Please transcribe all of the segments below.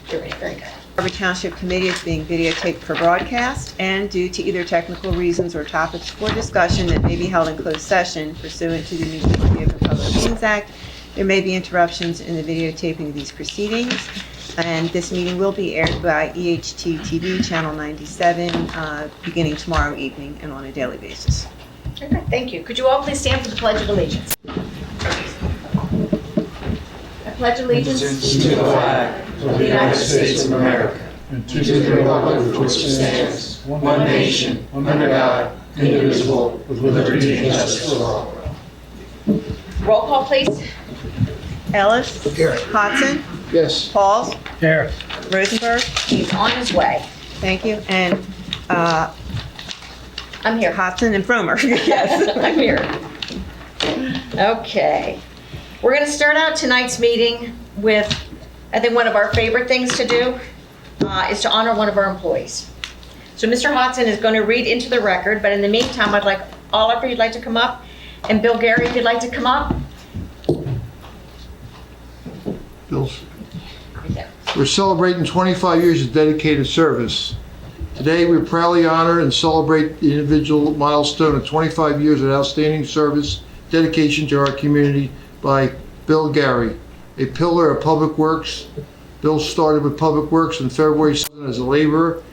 Very good. Harvard Township Committee is being videotaped for broadcast, and due to either technical reasons or topics for discussion that may be held in closed session pursuant to the New Jersey Open Public Meetings Act, there may be interruptions in the videotaping of these proceedings. And this meeting will be aired by EHT TV, Channel 97, beginning tomorrow evening and on a daily basis. Okay, thank you. Could you all please stand for the Pledge of Allegiance? I pledge allegiance To the flag of the United States of America, and to the republic for which it stands, one nation, under God, indivisible, with liberty and justice for all. Roll call, please. Ellis. Here. Hodson. Yes. Pauls. Here. Rosenberg. He's on his way. Thank you. And I'm here. Hodson and Fromer. Yes. I'm here. Okay. We're going to start out tonight's meeting with, I think one of our favorite things to do is to honor one of our employees. So Mr. Hodson is going to read into the record, but in the meantime, I'd like Oliver, you'd like to come up, and Bill Gary, if you'd like to come up. Bill's. We're celebrating 25 years of dedicated service. Today, we proudly honor and celebrate the individual milestone of 25 years of outstanding service, dedication to our community by Bill Gary, a pillar of Public Works. Bill started with Public Works in February as a laborer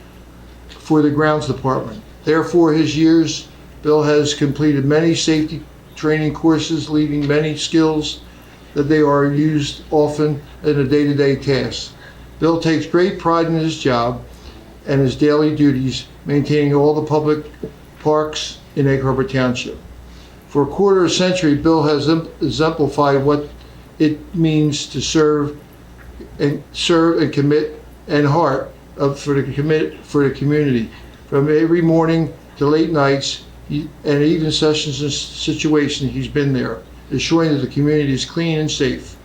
for the grounds department. Therefore, his years, Bill has completed many safety training courses, leaving many skills that they are used often in a day-to-day task. Bill takes great pride in his job and his daily duties, maintaining all the public parks in Egg Harbor Township. For a quarter of a century, Bill has exemplified what it means to serve and commit and heart up for the community. From every morning to late nights, and even sessions and situations, he's been there, ensuring that the community is clean and safe.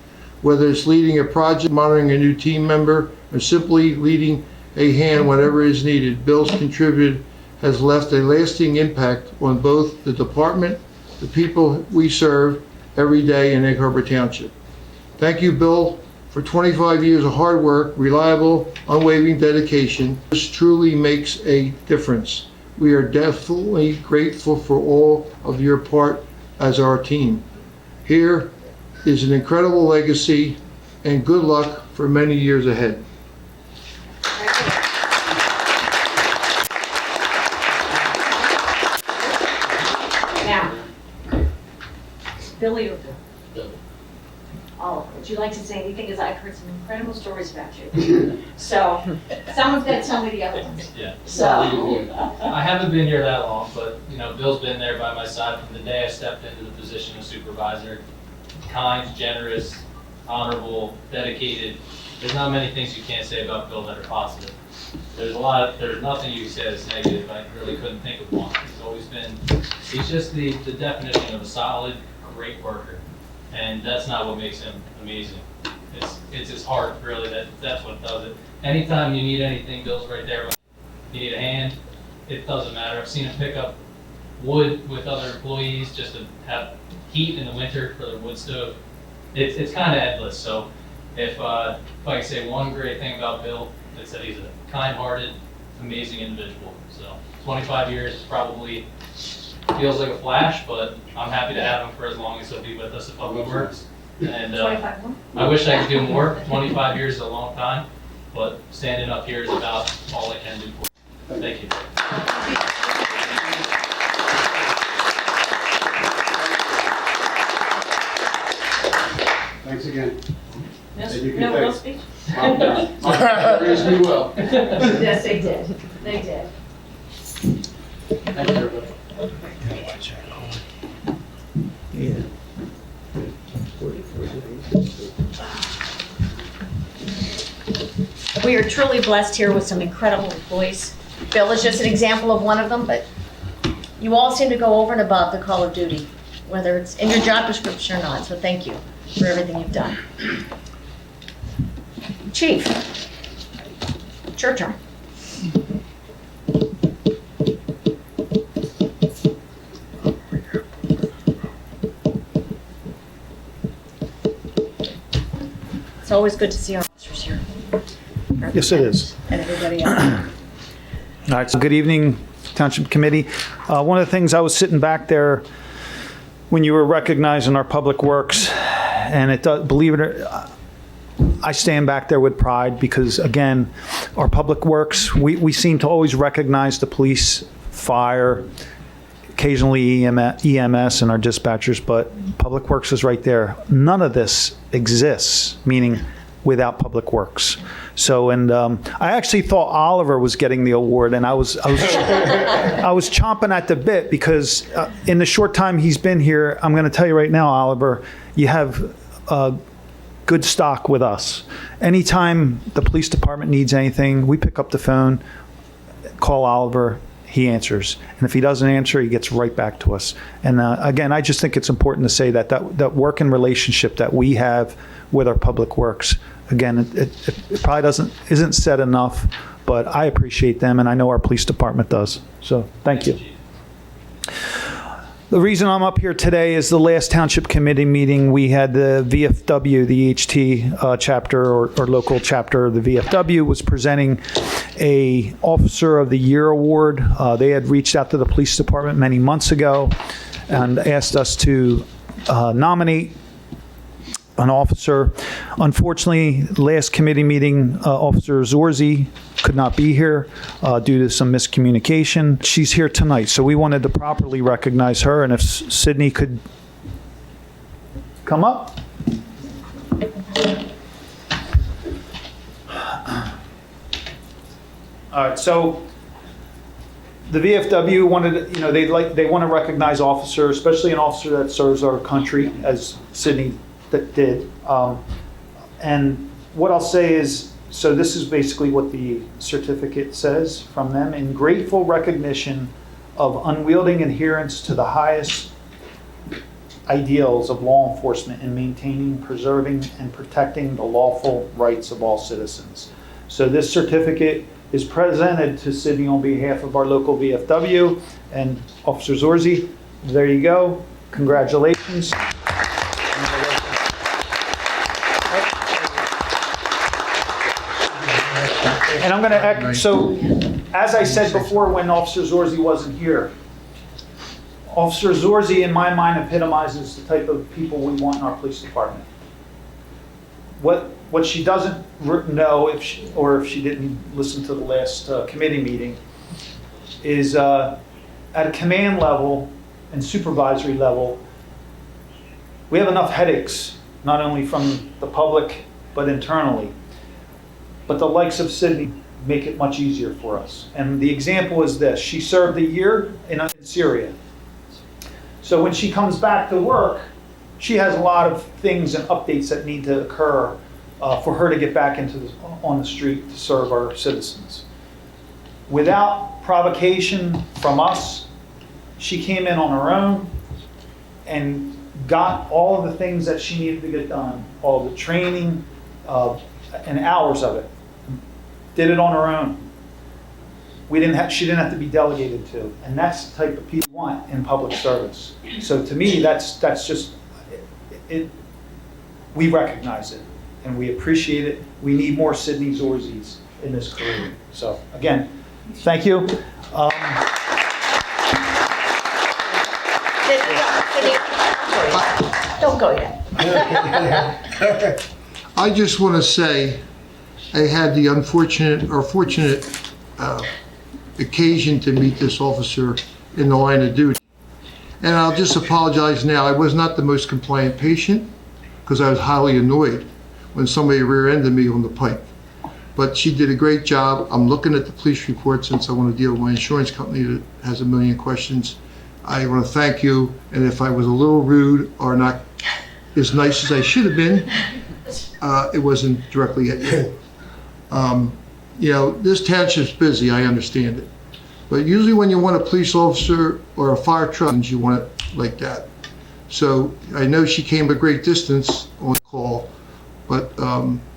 Whether it's leading a project, monitoring a new team member, or simply leading a hand whenever is needed, Bill's contributed has left a lasting impact on both the department, the people we serve every day in Egg Harbor Township. Thank you, Bill, for 25 years of hard work, reliable, unwavering dedication. This truly makes a difference. We are definitely grateful for all of your part as our team. Here is an incredible legacy, and good luck for many years ahead. Now, Billy or Bill? Oliver, would you like to say anything? Because I've heard some incredible stories about you. So, someone's got to tell me the other ones. Yeah. So, I haven't been here that long, but Bill's been there by my side from the day I stepped into the position of supervisor. Kind, generous, honorable, dedicated. There's not many things you can't say about Bill that are positive. There's nothing you can say that's negative. I really couldn't think of one. He's just the definition of a solid, great worker. And that's not what makes him amazing. It's his heart, really, that's what does it. Anytime you need anything, Bill's right there. You need a hand, it doesn't matter. I've seen him pick up wood with other employees just to have heat in the winter for the wood stove. It's kind of endless. So if I can say one great thing about Bill, it's that he's a kind-hearted, amazing individual. So 25 years probably feels like a flash, but I'm happy to have him for as long as he'll be with us at Public Works. And 25 more? I wish I could do more. 25 years is a long time, but standing up here is about all I can do for you. Thank you. Thanks again. No real speech? Raised me well. Yes, they did. They did. Thank you, everybody. Yeah. We are truly blessed here with some incredible employees. Bill is just an example of one of them, but you all seem to go over and above the call of duty, whether it's in your job description or not, so thank you for everything you've done. Chief, it's your turn. It's always good to see our officers here. Yes, it is. And everybody else. All right, so good evening, Township Committee. One of the things, I was sitting back there when you were recognizing our Public Works, and it does, believe it or I stand back there with pride because, again, our Public Works, we seem to always recognize the police, fire, occasionally EMS and our dispatchers, but Public Works is right there. None of this exists, meaning without Public Works. So, and I actually thought Oliver was getting the award, and I was chomping at the bit because in the short time he's been here, I'm going to tell you right now, Oliver, you have good stock with us. Anytime the police department needs anything, we pick up the phone, call Oliver, he answers. And if he doesn't answer, he gets right back to us. And again, I just think it's important to say that working relationship that we have with our Public Works, again, it probably isn't said enough, but I appreciate them, and I know our police department does. So thank you. The reason I'm up here today is the last Township Committee meeting, we had the VFW, the EHT chapter or local chapter of the VFW was presenting a Officer of the Year award. They had reached out to the police department many months ago and asked us to nominate an officer. Unfortunately, last committee meeting, Officer Zorzi could not be here due to some miscommunication. She's here tonight, so we wanted to properly recognize her, and if Sydney could come up. All right, so the VFW wanted, they want to recognize officer, especially an officer that serves our country, as Sydney did. And what I'll say is, so this is basically what the certificate says from them. In grateful recognition of unwavering adherence to the highest ideals of law enforcement in maintaining, preserving, and protecting the lawful rights of all citizens. So this certificate is presented to Sydney on behalf of our local VFW and Officer Zorzi. There you go. Congratulations. And I'm going to echo, so as I said before when Officer Zorzi wasn't here, Officer Zorzi in my mind epitomizes the type of people we want in our police department. What she doesn't know, if she didn't listen to the last committee meeting, is at a command level and supervisory level, we have enough headaches, not only from the public, but internally. But the likes of Sydney make it much easier for us. And the example is this. She served a year in Syria. So when she comes back to work, she has a lot of things and updates that need to occur for her to get back on the street to serve our citizens. Without provocation from us, she came in on her own and got all of the things that she needed to get done, all the training and hours of it. Did it on her own. She didn't have to be delegated to, and that's the type of people we want in public service. So to me, that's just it. We recognize it, and we appreciate it. We need more Sydney Zorzis in this career. So again, thank you. Don't go yet. I just want to say I had the fortunate occasion to meet this officer in the line of duty. And I'll just apologize now. I was not the most compliant patient because I was highly annoyed when somebody rear-ended me on the pike. But she did a great job. I'm looking at the police report since I want to deal with my insurance company that has a million questions. I want to thank you. And if I was a little rude or not as nice as I should have been, it wasn't directly at you. This township's busy, I understand it. But usually when you want a police officer or a fire truck, you want it like that. So I know she came a great distance on call, but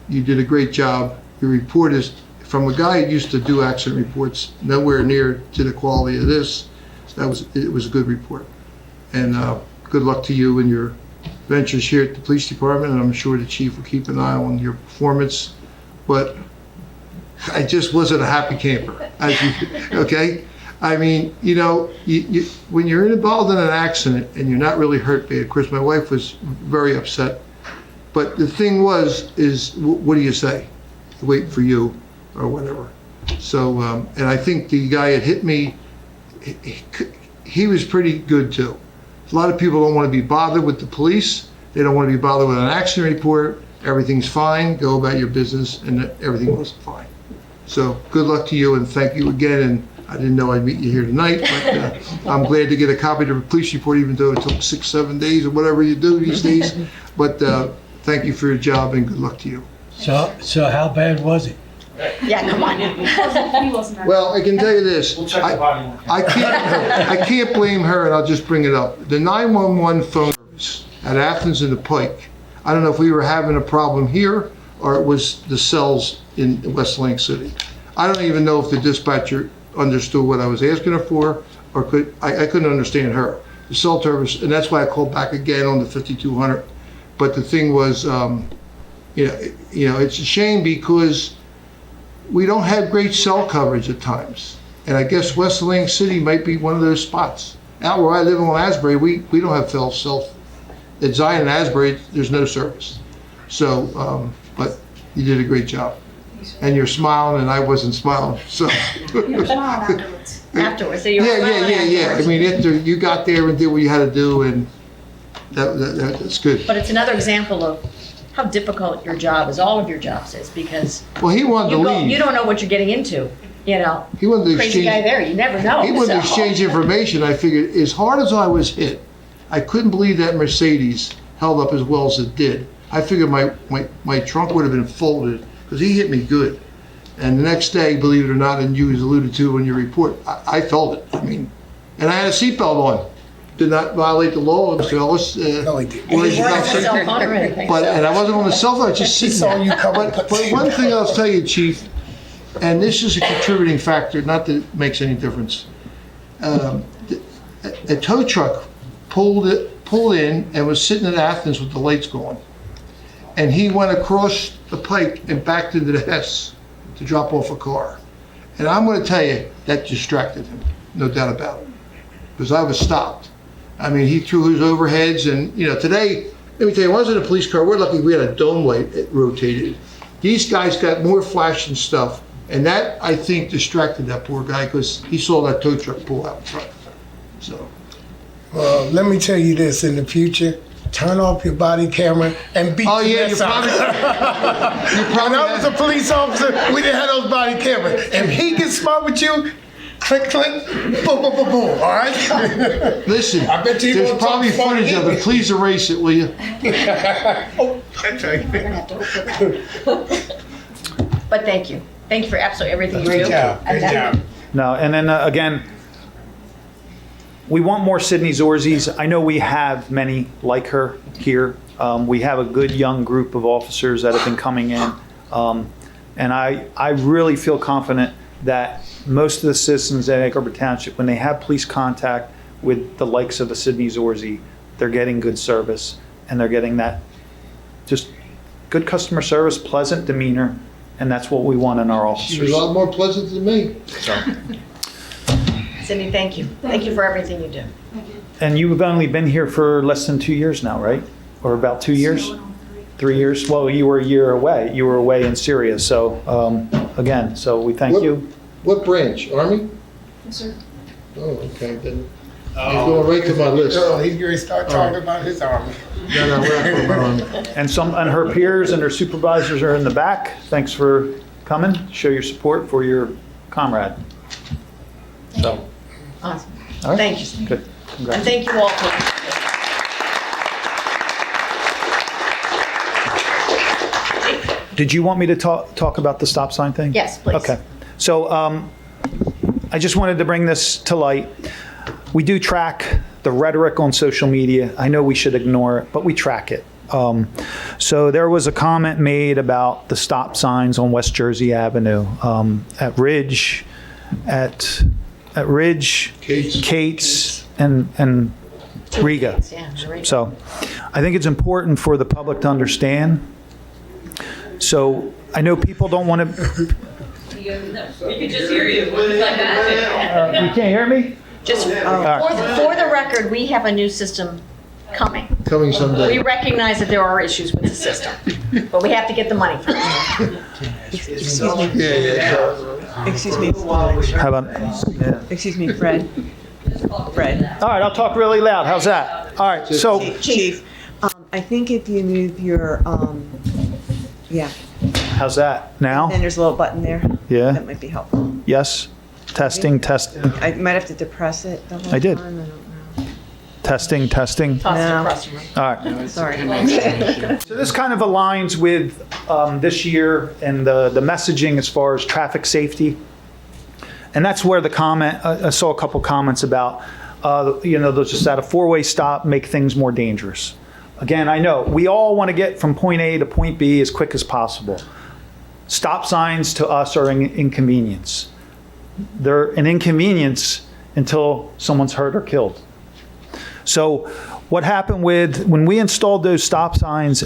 you did a great job. Your report is, from a guy who used to do accident reports, nowhere near to the quality of this. It was a good report. And good luck to you in your ventures here at the police department, and I'm sure the chief will keep an eye on your performance. But I just wasn't a happy camper. Okay? I mean, you know, when you're involved in an accident and you're not really hurt bad, of course, my wife was very upset. But the thing is, what do you say? Wait for you, or whatever. So, and I think the guy that hit me, he was pretty good too. A lot of people don't want to be bothered with the police. They don't want to be bothered with an accident report. Everything's fine, go about your business, and everything was fine. So good luck to you, and thank you again. And I didn't know I'd meet you here tonight, but I'm glad to get a copy of the police report, even though it took 6-7 days or whatever you do these days. But thank you for your job, and good luck to you. So how bad was it? Yeah, come on. Well, I can tell you this. We'll check the body on camera. I can't blame her, and I'll just bring it up. The 911 phone service at Athens and the Pike, I don't know if we were having a problem here or it was the cells in West Atlantic City. I don't even know if the dispatcher understood what I was asking her for, or I couldn't understand her. The cell service, and that's why I called back again on the 5200. But the thing was, you know, it's a shame because we don't have great cell coverage at times. And I guess West Atlantic City might be one of those spots. Out where I live in Asbury, we don't have cell. At Zion and Asbury, there's no service. So, but you did a great job. And you're smiling, and I wasn't smiling, so. You were smiling afterwards. Afterwards, so you were Yeah. smiling I afterwards. mean, after you got there and did what you had to do, and that's good. But it's another example of how difficult your job is, all of your jobs is, because Well, he wanted to you leave. don't know what you're getting into, you know? He wanted to Crazy guy exchange, there, you never know. he wanted to so. exchange information. I figured, as hard as I was hit, I couldn't believe that Mercedes held up as well as it did. I figured my trunk would have been folded, because he hit me good. And the next day, believe it or not, and you alluded to in your report, I felt it. I mean, and I had a seatbelt on. Did not violate the law, Mr. Ellis. No, he didn't. Or You is weren't it on not- the cell phone or anything. But, and I wasn't on the cell phone, I was just sitting there. you come But one thing I'll tell you, Chief, and this is a contributing factor, not that it makes any difference. A tow truck pulled in and was sitting in Athens with the lights going. And he went across the pike and backed into the S to drop off a car. And I'm gonna tell you, that distracted him, no doubt about it, because I was stopped. I mean, he threw his overheads, and, you know, today, let me tell you, I was in a police car, we're lucky we had a dome light that rotated. These guys got more flashing stuff, and that, I think, distracted that poor guy, because he saw that tow truck pull out in front. So, Well, let me tell you this, in the future, turn off your body camera and beat oh the yeah, mess out of it. When I was a police officer, we didn't have those body cameras. If he gets smart with you, click, click, boom, boom, boom, boom, all right? listen, I bet you there's won't talk probably before footage you of hit it, me. please erase it, will you? Oh, that's right. We're gonna have to hook it back. But thank you. Thank you for absolutely everything you do. Great job, great job. No, and then again, we want more Sydney Zorzies. I know we have many like her here. We have a good young group of officers that have been coming in. And I really feel confident that most of the citizens at Ann Arbor Township, when they have police contact with the likes of a Sydney Zorzi, they're getting good service, and they're getting that just good customer service, pleasant demeanor, and that's what we want in our She was officers. a lot more pleasant than me. Cindy, thank you. Thank you for everything you do. And you've only been here for less than 2 years now, right? Or about 2 years? 3 years? Well, you were a year away. You were away in Syria. So, again, so we thank you. What branch, Army? Yes, sir. Oh, okay, then, you're going right to my list. Girl, he's going to start talking about his army. No, we're not going to Army. And her peers and her supervisors are in the back. Thanks for coming. Show your support for your comrade. So, Awesome. all right. Thank you, Cindy. Good. And Congrats. thank you all for. Did you want me to talk about the stop sign thing? Yes, please. Okay. So I just wanted to bring this to light. We do track the rhetoric on social media. I know we should ignore it, but we track it. So there was a comment made about the stop signs on West Jersey Avenue at Ridge, at Ridge, Kate's, and Riga. Yeah, Riga. So I think it's important for the public to understand. So I know people don't want to, We could just hear you. It's like magic. You can't hear me? Just for the record, we have a new system coming. Coming We someday. recognize that there are issues with the system, but we have to get the money first. Excuse me, excuse me, How about? excuse me, Fred. Fred. All right, I'll talk really loud. How's that? All right, so, Chief, I think if you move your, yeah, how's that? Now? then there's a little button there. Yeah? That might be helpful. Yes? Testing, testing, I might have to depress it the whole I did. time. I don't know. testing, testing. Toss it No. across the room. All right. Sorry. So this kind of aligns with this year and the messaging as far as traffic safety. And that's where the comment, I saw a couple comments about, there's just at a four-way stop, make things more dangerous. Again, I know, we all want to get from point A to point B as quick as possible. Stop signs to us are an inconvenience. They're an inconvenience until someone's hurt or killed. So what happened when we installed those stop signs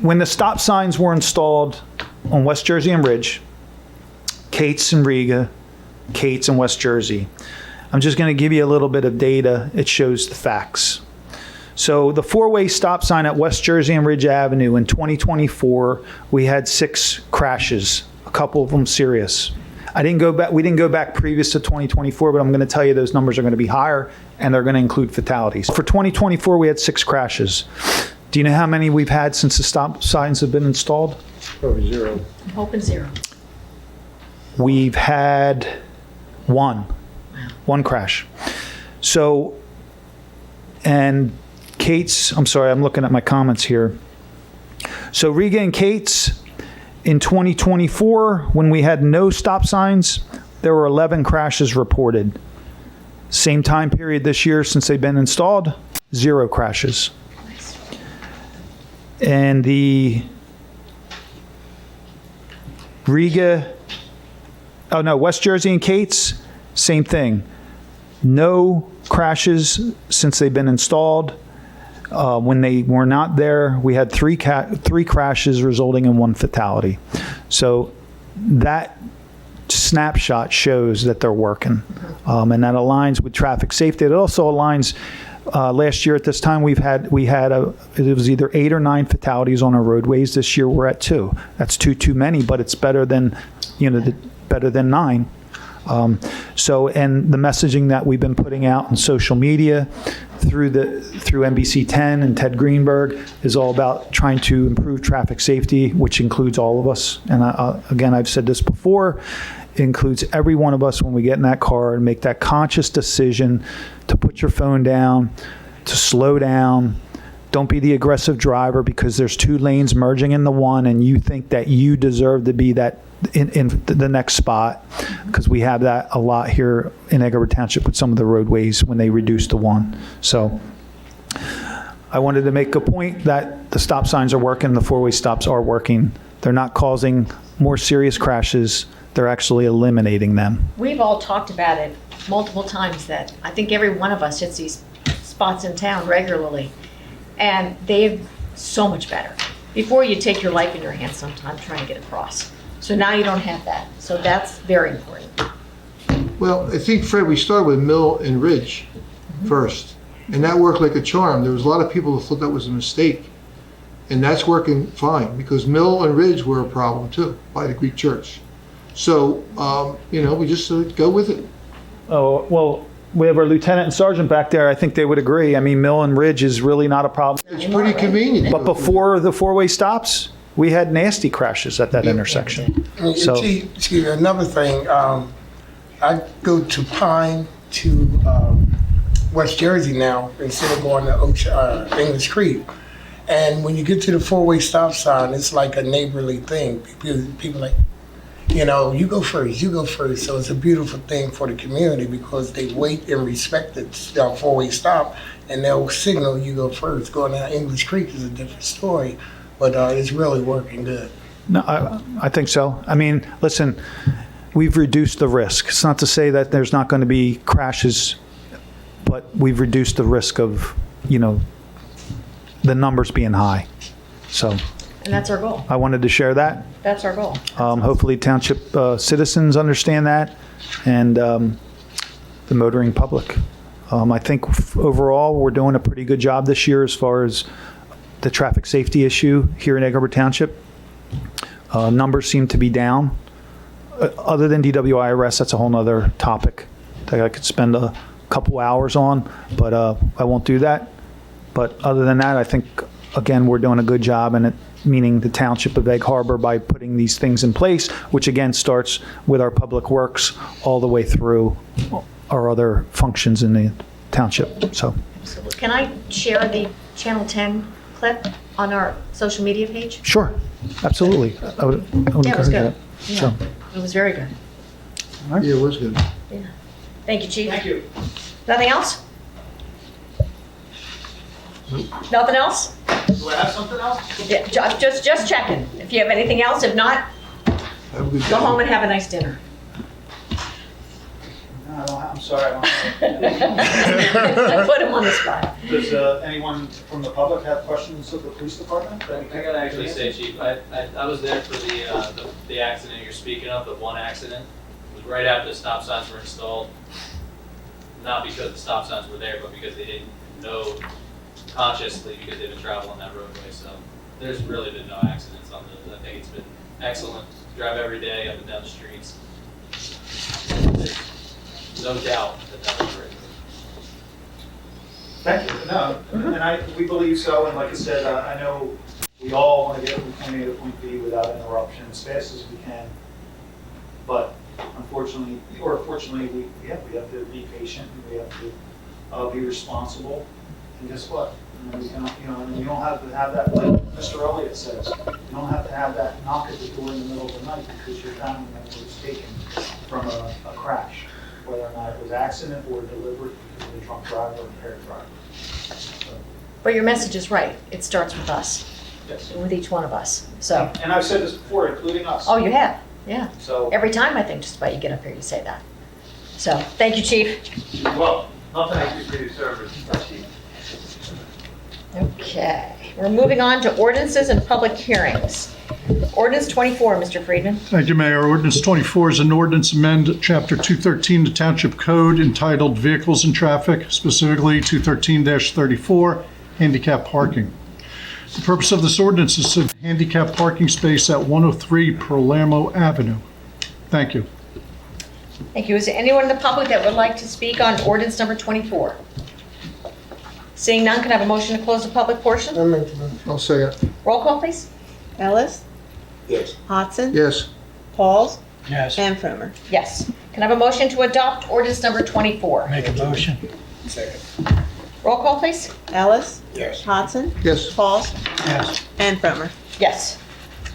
when the stop signs were installed on West Jersey and Ridge, Kate's and Riga, Kate's and West Jersey, I'm just going to give you a little bit of data. It shows the facts. So the four-way stop sign at West Jersey and Ridge Avenue in 2024, we had 6 crashes, a couple of them serious. We didn't go back previous to 2024, but I'm going to tell you those numbers are going to be higher and they're going to include fatalities. For 2024, we had 6 crashes. Do you know how many we've had since the stop signs have been installed? Probably 0. I'm hoping 0. We've had one crash. So, and Kate's, I'm sorry, I'm looking at my comments here. So Riga and Kate's, in 2024, when we had no stop signs, there were 11 crashes reported. Same time period this year since they've been installed, 0 crashes. And the West Jersey and Kate's, same thing. No crashes since they've been installed. When they were not there, we had 3 crashes resulting in 1 fatality. So that snapshot shows that they're working. And that aligns with traffic safety. It also aligns, last year at this time, it was either 8 or 9 fatalities on our roadways. This year we're at 2. That's 2 too many, but it's better than, better than 9. And the messaging that we've been putting out on social media through NBC 10 and Ted Greenberg is all about trying to improve traffic safety, which includes all of us. And again, I've said this before, it includes every one of us when we get in that car and make that conscious decision to put your phone down, to slow down. Don't be the aggressive driver because there's 2 lanes merging into one and you think that you deserve to be that in the next spot, because we have that a lot here in Egg Harbor Township with some of the roadways when they reduce to 1. So I wanted to make a point that the stop signs are working, the 4-way stops are working. They're not causing more serious crashes. They're actually eliminating them. We've all talked about it multiple times that I think every one of us hits these spots in town regularly. And they're so much better. Before you take your life in your hands sometimes trying to get across. So now you don't have that. So that's very important. Well, I think, Fred, we started with Mill and Ridge first, and that worked like a charm. There was a lot of people who thought that was a mistake, and that's working fine, because Mill and Ridge were a problem too, by the Greek church. So, we just go with it. Oh, well, we have our lieutenant and sergeant back there. I think they would agree. I mean, Mill and Ridge is really not a problem. It's pretty convenient. But before the 4-way stops, we had nasty crashes at that intersection. So, See, another thing, I go to Pine to West Jersey now instead of going to English Creek. And when you get to the 4-way stop sign, it's like a neighborly thing. People like, you go first, you go first. So it's a beautiful thing for the community because they wait and respect the 4-way stop and they'll signal you go first. Going down English Creek is a different story, but it's really working good. no, I think so. I mean, listen, we've reduced the risk. It's not to say that there's not going to be crashes, but we've reduced the risk of, the numbers being high. So, And that's our goal. I wanted to share that. That's our goal. Hopefully township citizens understand that, and the motoring public. I think overall, we're doing a pretty good job this year as far as the traffic safety issue here in Egg Harbor Township. Numbers seem to be down. Other than DWI arrests, that's a whole nother topic that I could spend a couple hours on, but I won't do that. But other than that, I think, again, we're doing a good job, and meaning the Township of Egg Harbor, by putting these things in place, which again starts with our public works all the way through our other functions in the township. So, Can I share the Channel 10 clip on our social media page? sure, absolutely. I would Yeah, it was encourage good. that. Yeah, So, it was very good. Yeah, it was good. Thank you, Chief. Thank you. Nothing else? Nothing else? Do I have something else? Yeah, just checking. If you have anything else, if not, Have a good go day. home and have a nice dinner. No, I'm sorry. I don't have Put him on the spot. Does anyone from the public have questions of the police department? I gotta actually say, Chief, I was there for the accident you're speaking of, the one accident. It was right after the stop signs were installed. Not because the stop signs were there, but because they didn't know consciously, because they've been traveling that roadway. So there's really been no accidents on those. I think it's been excellent. Drive every day up and down the streets. There's no doubt that was great. Thank you. No, and we believe so, and like I said, I know we all want to get from point A to point B without interruption as fast as we can. But unfortunately, or fortunately, we have to be patient, and we have to be responsible. And guess what? We don't have to have that, like Mr. Elliott says, you don't have to have that knock at the door in the middle of the night because your family member was taken from a crash, whether or not it was accident or deliberate because of a drunk driver or impaired driver. So, But your message is right. It starts with us, yes. with each one of us. So, And I've said this before, including us. oh, you have? Yeah. So, Every time I think just about you get up here, you say that. So, thank you, Chief. well, nothing for your service. Okay, we're moving on to ordinances and public hearings. Ordinance 24, Mr. Friedman. Thank you, Mayor. Ordinance 24 is an ordinance amend Chapter 213 of Township Code entitled Vehicles and Traffic, specifically 213-34, Handicap Parking. The purpose of this ordinance is to handicap parking space at 103 Palermo Avenue. Thank you. Thank you. Is there anyone in the public that would like to speak on ordinance number 24? Seeing none, can I have a motion to close the public portion? I'll say it. Roll call, please. Ellis? Yes. Hodson? Yes. Pauls? Yes. And Cromer. Yes. Can I have a motion to adopt ordinance number 24? Make a motion. Second. Roll call, please. Ellis? Yes. Hodson? Yes. Pauls? Yes. And Cromer. Yes.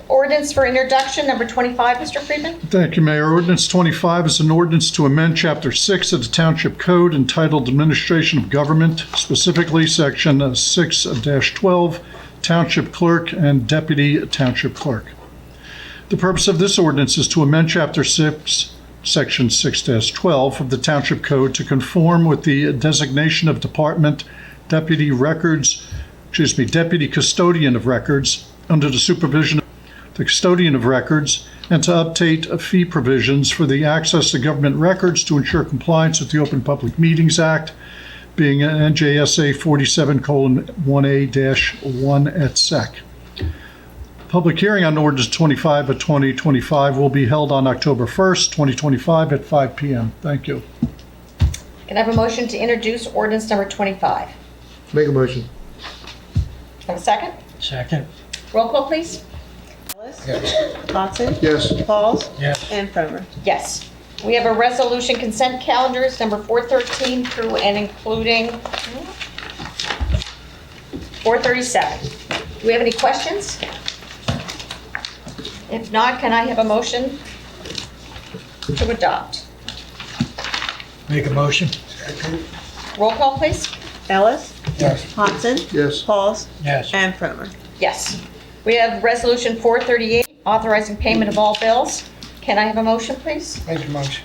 Ordinance for introduction, number 25, Mr. Friedman. Thank you, Mayor. Ordinance 25 is an ordinance to amend Chapter 6 of the Township Code entitled Administration of Government, specifically Section 6-12, Township Clerk and Deputy Township Clerk. The purpose of this ordinance is to amend Chapter 6, Section 6-12 of the Township Code to conform with the designation of Department Deputy Custodian of Records under the supervision of the Custodian of Records, and to update fee provisions for the access to government records to ensure compliance with the Open Public Meetings Act, being NJSA 47:1A-1 et sec. Public hearing on ordinance 25 of 2025 will be held on October 1st, 2025 at 5 p.m. Thank you. Can I have a motion to introduce ordinance number 25? Make a motion. Have a second? Second. Roll call, please. Ellis? Yes. Hodson? Yes. Pauls? Yes. And Cromer. Yes. We have a resolution consent calendars, number 413 through and including 437. Do we have any questions? If not, can I have a motion to adopt? Make a motion. Second. Roll call, please. Ellis? Yes. Hodson? Yes. Pauls? Yes. And Cromer. Yes. We have resolution 438, authorizing payment of all bills. Can I have a motion, please? Make a motion.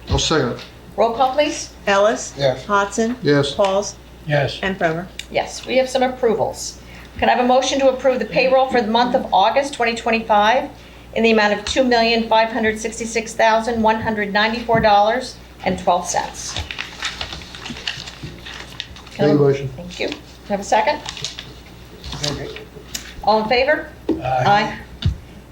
I'll second it. Roll call, please. Ellis? Yes. Hodson? Yes. Pauls? Yes. And Cromer. Yes, we have some approvals. Can I have a motion to approve the payroll for the month of August 2025 in the amount of $2,566,194.12? Can I Make have a motion. Thank you. Can I have a second? All in favor? Aye.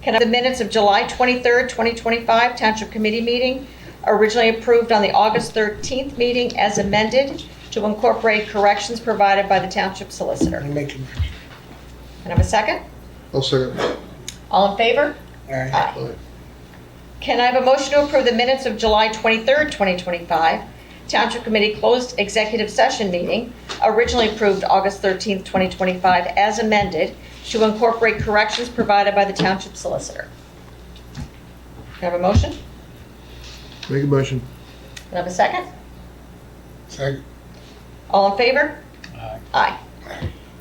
Can I have the minutes of July 23rd, 2025 Township Committee meeting, originally approved on the August 13th meeting as amended to incorporate corrections provided by the Township Solicitor? I make a motion. Can I have a second? I'll second. All in favor? Aye. Aye. Can I have a motion to approve the minutes of July 23rd, 2025 Township Committee closed executive session meeting, originally approved August 13th, 2025 as amended to incorporate corrections provided by the Township Solicitor? Can I have a motion? Make a motion. Can I have a second? Second. All in favor? Aye. Aye.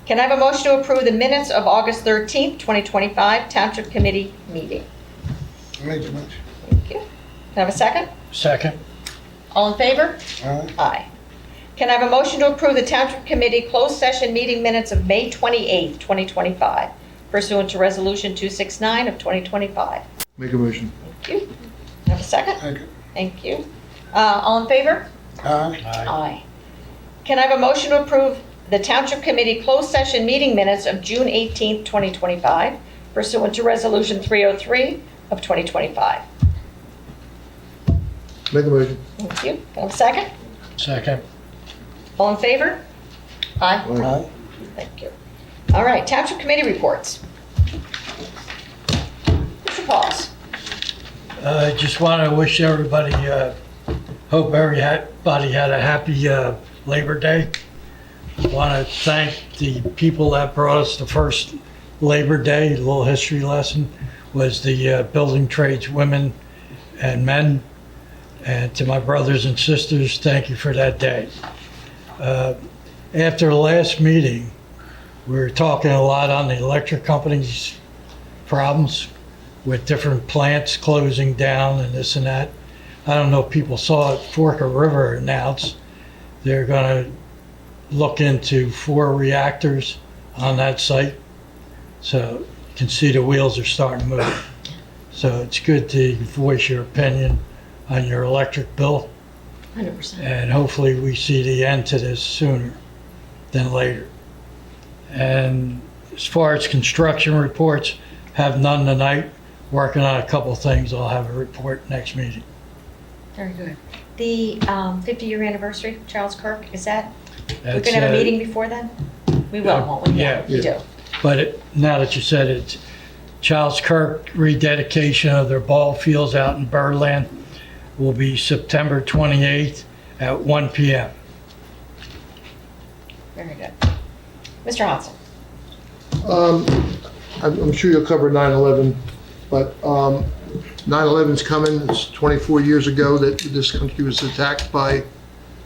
Can I have a motion to approve the minutes of August 13th, 2025 Township Committee meeting? I make a motion. Thank you. Can I have a second? Second. All in favor? Aye. Aye. Can I have a motion to approve the Township Committee closed session meeting minutes of May 28th, 2025 pursuant to Resolution 269 of 2025? Make a motion. Thank you. Can I have a second? Second. Thank you. All in favor? Aye. Aye. Can I have a motion to approve the Township Committee closed session meeting minutes of June 18th, 2025 pursuant to Resolution 303 of 2025? Make a motion. Thank you. Can I have a second? Second. All in favor? Aye. Aye. Thank you. All right, Township Committee reports. Mr. Pauls. I just want to wish everybody, hope everybody had a happy Labor Day. Want to thank the people that brought us the first Labor Day. A little history lesson was the building trades women and men. And to my brothers and sisters, thank you for that day. After the last meeting, we were talking a lot on the electric company's problems with different plants closing down and this and that. I don't know if people saw it, Fork of River announced they're going to look into 4 reactors on that site. So you can see the wheels are starting to move. So it's good to voice your opinion on your electric bill. 100%. And hopefully we see the end to this sooner than later. And as far as construction reports, have none tonight. Working on a couple of things. I'll have a report next meeting. Very good. The 50-year anniversary of Charles Kirk, is that, we're That's, going to have a uh, meeting before then? We will, won't we? Yeah. We do. But now that you said it, Charles Kirk rededication of their ball fields out in Birdland will be September 28th at 1 p.m. Very good. Mr. Hodson. I'm sure you'll cover 9/11, but 9/11's coming. It's 24 years ago that this country was attacked by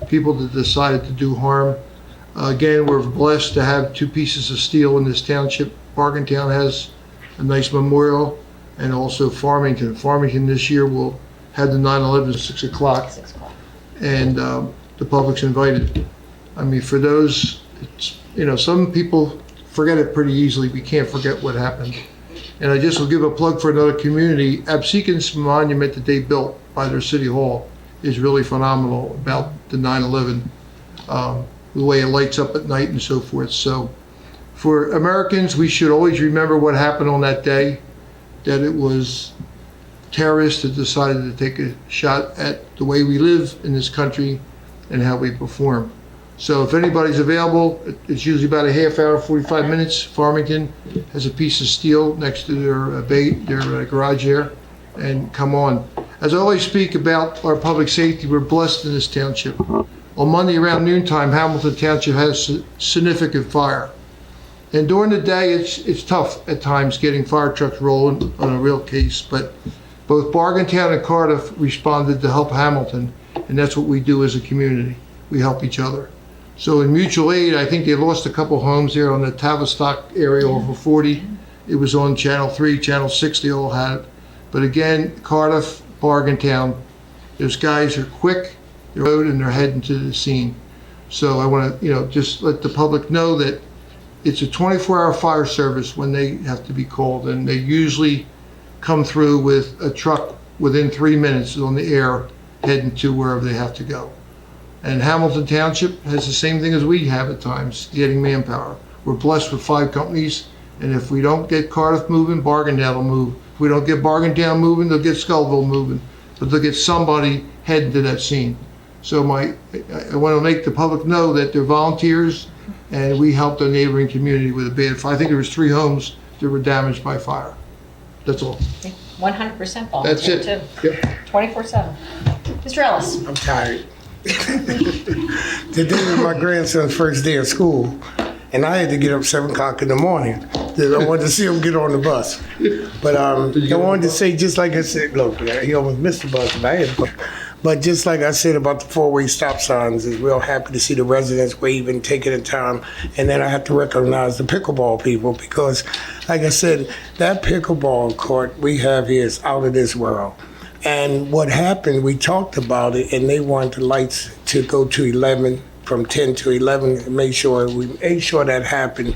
people that decided to do harm. Again, we're blessed to have 2 pieces of steel in this township. Bargaintown has a nice memorial, and also Farmington. Farmington this year will have the 9/11 at 6 o'clock, 6 o'clock. and the public's invited. I mean, for those, it's, you know, some people forget it pretty easily. We can't forget what happened. And I just will give a plug for another community. Absecon's monument that they built by their city hall is really phenomenal about the 9/11, the way it lights up at night and so forth. So for Americans, we should always remember what happened on that day, that it was terrorists that decided to take a shot at the way we live in this country and how we perform. So if anybody's available, it's usually about a half hour, 45 minutes. Farmington has a piece of steel next to their garage there, and come on. As I always speak about our public safety, we're blessed in this township. On Monday around noontime, Hamilton Township has significant fire. And during the day, it's tough at times getting fire trucks rolling on a real case, but both Bargaintown and Cardiff responded to help Hamilton, and that's what we do as a community. We help each other. So in mutual aid, I think they lost a couple homes there on the Tavistock area over 40. It was on Channel 3, Channel 6, they all had it. But again, Cardiff, Bargaintown, those guys are quick, they're out and they're heading to the scene. So I want to, just let the public know that it's a 24-hour fire service when they have to be called, and they usually come through with a truck within 3 minutes on the air heading to wherever they have to go. And Hamilton Township has the same thing as we have at times, getting manpower. We're blessed with 5 companies, and if we don't get Cardiff moving, Bargaindale will move. If we don't get Bargaindale moving, they'll get Scullville moving, but they'll get somebody heading to that scene. So I want to make the public know that they're volunteers, and we helped a neighboring community with a bad fire. I think there was 3 homes that were damaged by fire. That's all. 100% volunteer, That's it. too. Yep. 24/7. Mr. Ellis? I'm tired. Today was my grandson's first day of school, and I had to get up 7 o'clock in the morning. I wanted to see him get on the bus. But I wanted to say, just like I said, look, he almost missed the bus, but I had to. But just like I said about the 4-way stop signs, is real happy to see the residents waving, taking the time. And then I have to recognize the pickleball people because, like I said, that pickleball court we have here is out of this world. And what happened, we talked about it, and they wanted the lights to go to 11, from 10 to 11, and we made sure that happened.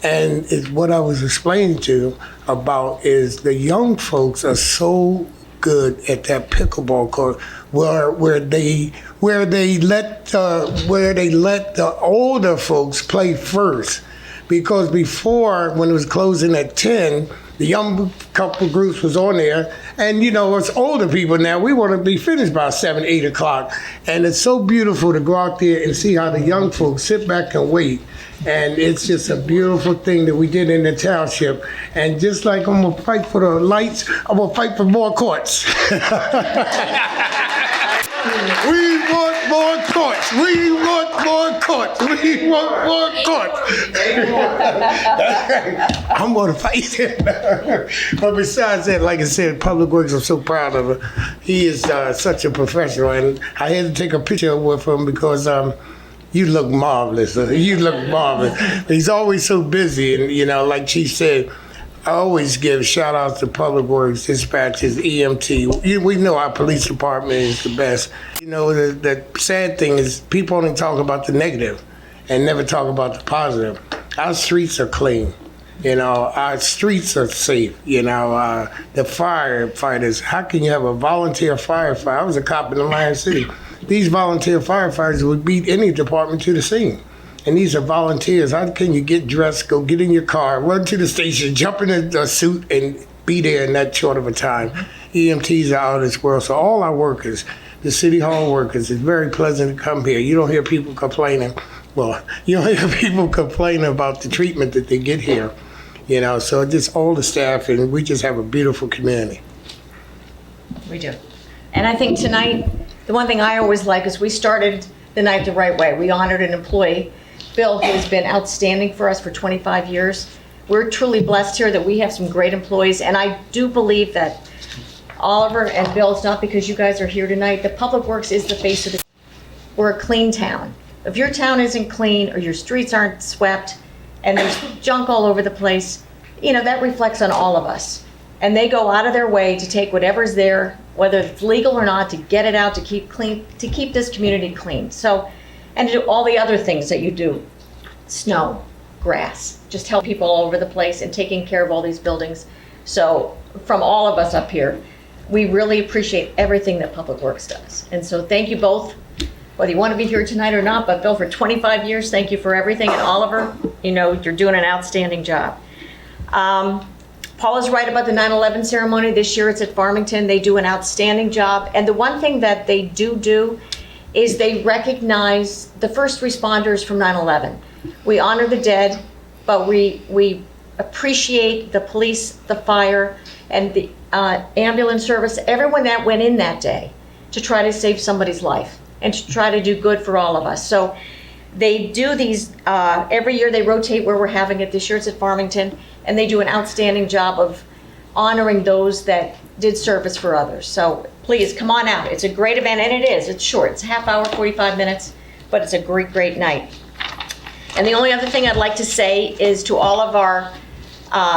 And it's what I was explaining to about is the young folks are so good at that pickleball court where they let the older folks play first, because before, when it was closing at 10, the young couple groups was on there, and it's older people now, we want to be finished by 7, 8 o'clock, and it's so beautiful to go out there and see how the young folks sit back and wait. And it's just a beautiful thing that we did in the township. And just like I'm gonna fight for the lights, I'm gonna fight for more courts. We want more courts. We want more courts. We want more courts. I'm gonna fight it. But besides that, like I said, Public Works, I'm so proud of him. He is such a professional, and I had to take a picture with him because you look marvelous. You look marvelous. He's always so busy, and like Chief said, I always give shout outs to Public Works, dispatches, EMT. We know our police department is the best. The sad thing is people only talk about the negative and never talk about the positive. Our streets are clean. Our streets are safe. The firefighters, how can you have a volunteer firefighter? I was a cop in the Lion City. These volunteer firefighters would beat any department to the scene. And these are volunteers. How can you get dressed, go get in your car, run to the station, jump in a suit, and be there in that short of a time? EMTs are out of this world. So all our workers, the city hall workers, it's very pleasant to come here. You don't hear people complaining. Well, you don't hear people complaining about the treatment that they get here. So just all the staff, and we just have a beautiful community. We do. And I think tonight, the one thing I always like is we started the night the right way. We honored an employee, Bill, who has been outstanding for us for 25 years. We're truly blessed here that we have some great employees, and I do believe that Oliver and Bill, it's not because you guys are here tonight, the Public Works is the face of the. We're a clean town. If your town isn't clean or your streets aren't swept and there's junk all over the place, that reflects on all of us. And they go out of their way to take whatever's there, whether it's legal or not, to get it out, to keep clean, to keep this community clean. So, and to do all the other things that you do, snow, grass, just help people all over the place and taking care of all these buildings. So from all of us up here, we really appreciate everything that Public Works does. And so thank you both, whether you want to be here tonight or not, but Bill, for 25 years, thank you for everything. And Oliver, you're doing an outstanding job. Paul is right about the 9/11 ceremony. This year it's at Farmington. They do an outstanding job. And the one thing that they do is they recognize the first responders from 9/11. We honor the dead, but we appreciate the police, the fire, and the ambulance service, everyone that went in that day to try to save somebody's life and to try to do good for all of us. So they do these, every year they rotate where we're having it. This year it's at Farmington, and they do an outstanding job of honoring those that did service for others. So please come on out. It's a great event, and it is. It's short. It's a half hour, 45 minutes, but it's a great, great night. And the only other thing I'd like to say is to all of our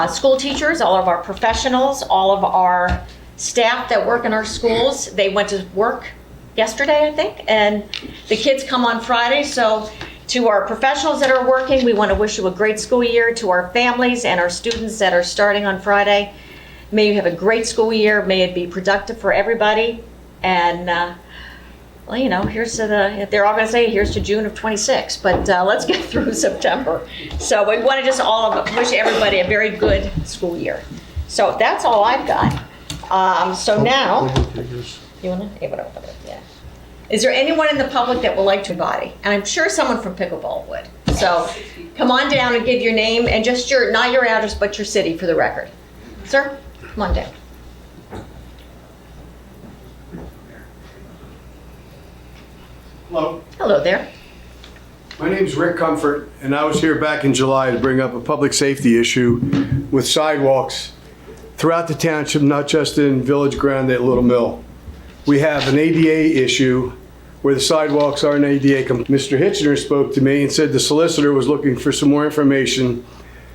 school teachers, all of our professionals, all of our staff that work in our schools, they went to work yesterday, I think, and the kids come on Friday, so To our professionals that are working, we want to wish you a great school year. To our families and our students that are starting on Friday, may you have a great school year. May it be productive for everybody. And, well, you know, here's to they're all going to say here's to June of 26, but let's get through September. So we want to just wish everybody a very good school year. So that's all I've got. So now, you want to? Yeah. Is there anyone in the public that would like to embody? And I'm sure someone from pickleball would. So come on down and give your name and just not your address, but your city for the record. Sir, come on down. Hello, Hello there. my name's Rick Comfort, and I was here back in July to bring up a public safety issue with sidewalks throughout the township, not just in Village Grande at Little Mill. We have an ADA issue where the sidewalks aren't ADA. Mr. Hitchner spoke to me and said the solicitor was looking for some more information.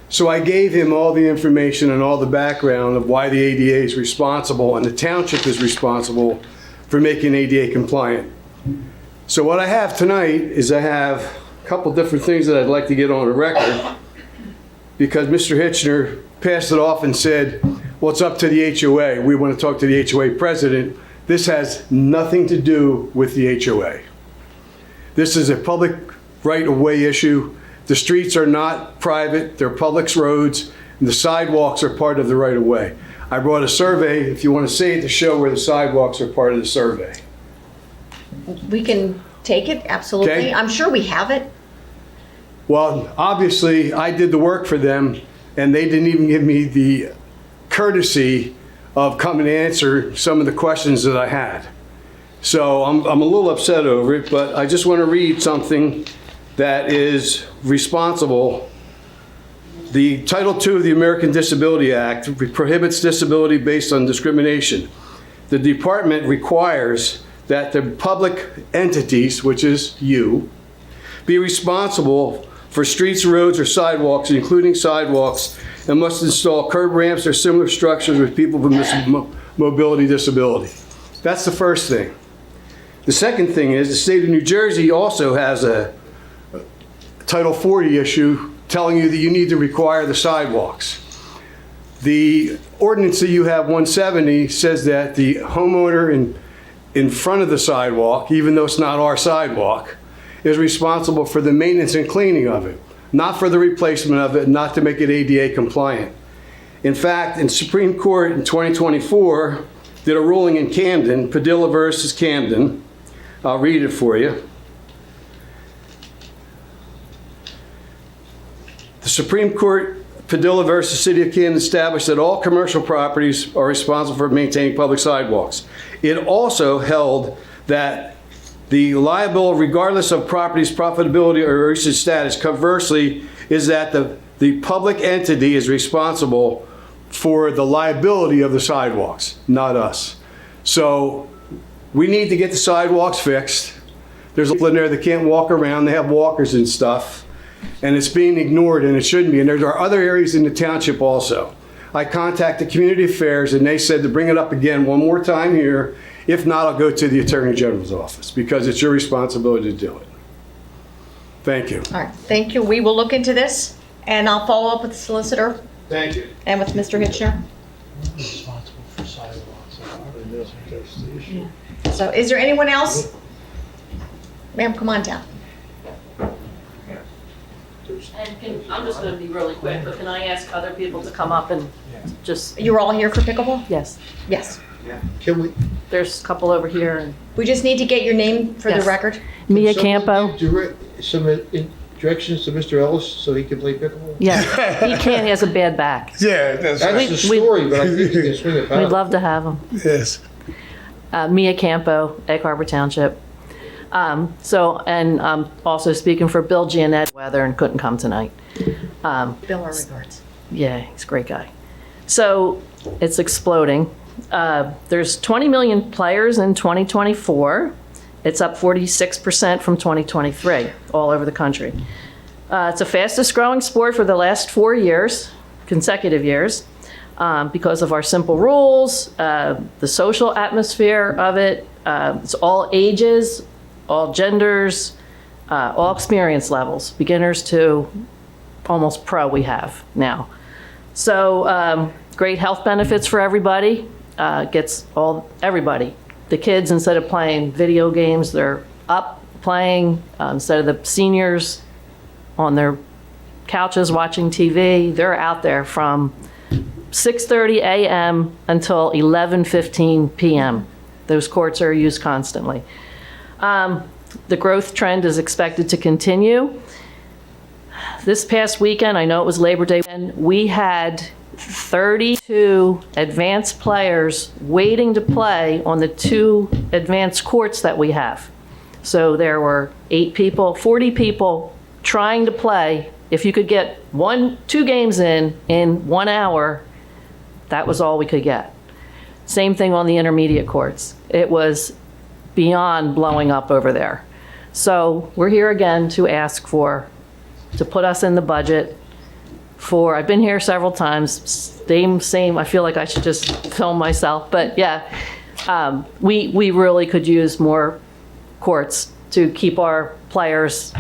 So I gave him all the information and all the background of why the ADA is responsible and the township is responsible for making ADA compliant. So what I have tonight is I have a couple different things that I'd like to get on the record because Mr. Hitchner passed it off and said, well, it's up to the HOA. We want to talk to the HOA president. This has nothing to do with the HOA. This is a public right-of-way issue. The streets are not private, they're public roads, and the sidewalks are part of the right-of-way. I brought a survey, if you want to see it, to show where the sidewalks are part of the survey. We can take it, absolutely. Okay. I'm sure we have it. Well, obviously, I did the work for them, and they didn't even give me the courtesy of coming to answer some of the questions that I had. So I'm a little upset over it, but I just want to read something that is responsible. The Title II of the American Disability Act prohibits disability based on discrimination. The department requires that the public entities, which is you, be responsible for streets, roads, or sidewalks, including sidewalks, and must install curb ramps or similar structures with people with mobility disability. That's the first thing. The second thing is the state of New Jersey also has a Title 40 issue telling you that you need to require the sidewalks. The ordinance that you have, 170, says that the homeowner in front of the sidewalk, even though it's not our sidewalk, is responsible for the maintenance and cleaning of it, not for the replacement of it, not to make it ADA compliant. In fact, in Supreme Court in 2024, did a ruling in Camden, Padilla versus Camden. I'll read it for you. The Supreme Court, Padilla versus City of Camden, established that all commercial properties are responsible for maintaining public sidewalks. It also held that the liability, regardless of property's profitability or recent status, conversely, is that the public entity is responsible for the liability of the sidewalks, not us. So we need to get the sidewalks fixed. There's people in there that can't walk around. They have walkers and stuff. And it's being ignored, and it shouldn't be. And there are other areas in the township also. I contacted Community Affairs, and they said to bring it up again one more time here. If not, I'll go to the Attorney General's office, because it's your responsibility to do it. Thank you. All right, thank you. We will look into this, and I'll follow up with the solicitor Thank you. and with Mr. Hitchner. Responsible for sidewalks. So is there anyone else? Ma'am, come on down. And I'm just gonna be really quick, but can I ask other people to come up and just, You're all here for pickleball? yes, Yes. Can we? there's a couple over here and We just need to get your name for the Yes. record. Mia someone Campo. give some directions to Mr. Ellis so he can play pickleball? Yeah, he can't, he has a bad back. Yeah, that's That's right. the story, but I think he can swing it We'd back. love to have him. Yes. Mia Campo, Egg Harbor Township. And also speaking for Bill Giannetti, weather and couldn't come tonight. Bill, our regards. Yeah, he's a great guy. So it's exploding. There's 20 million players in 2024. It's up 46% from 2023 all over the country. It's the fastest growing sport for the last 4 years, consecutive years, because of our simple rules, the social atmosphere of it. It's all ages, all genders, all experience levels, beginners to almost pro we have now. So great health benefits for everybody, gets everybody. The kids, instead of playing video games, they're up playing. Instead of the seniors on their couches watching TV, they're out there from 6:30 a.m. until 11:15 p.m. Those courts are used constantly. The growth trend is expected to continue. This past weekend, I know it was Labor Day, and we had 32 advanced players waiting to play on the 2 advanced courts that we have. So there were 40 people trying to play. If you could get 2 games in 1 hour, that was all we could get. Same thing on the intermediate courts. It was beyond blowing up over there. So we're here again to ask to put us in the budget I've been here several times, same, I feel like I should just film myself, but yeah, we really could use more courts to keep our players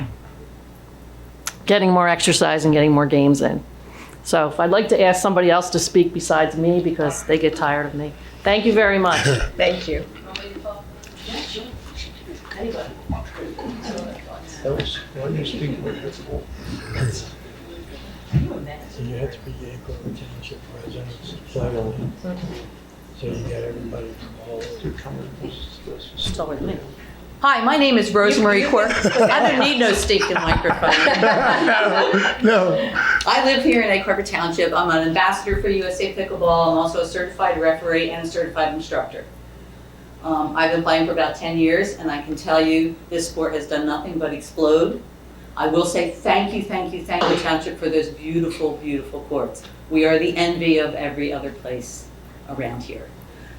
getting more exercise and getting more games in. So if I'd like to ask somebody else to speak besides me because they get tired of me. Thank you very much. Thank you. So you have to be Acorn Township residents, federally. So you got everybody from all over. Hi, my name is Rosemary Quirk. I don't need no stinking microphone. No. I live here in Egg Harbor Township. I'm an ambassador for USA Pickleball. I'm also a certified referee and a certified instructor. I've been playing for about 10 years, and I can tell you this sport has done nothing but explode. I will say thank you, Township, for those beautiful, beautiful courts. We are the envy of every other place around here.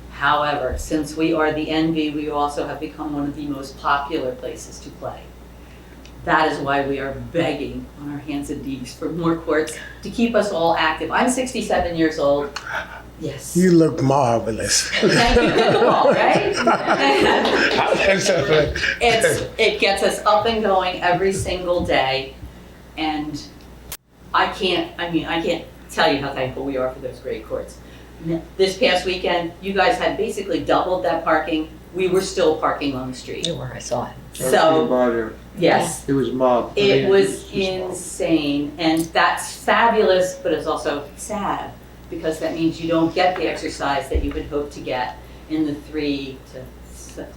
However, since we are the envy, we also have become one of the most popular places to play. That is why we are begging on our hands and knees for more courts to keep us all active. I'm 67 years old. Yes. You look marvelous. Thank you, pickleball, right? It gets us up and going every single day, and I can't tell you how thankful we are for those great courts. This past weekend, you guys had basically doubled that parking. We were still parking on the street. You were, I saw it. So, yes. It was mobbed. It was insane, and that's fabulous, but it's also sad, because that means you don't get the exercise that you would hope to get in the 3 to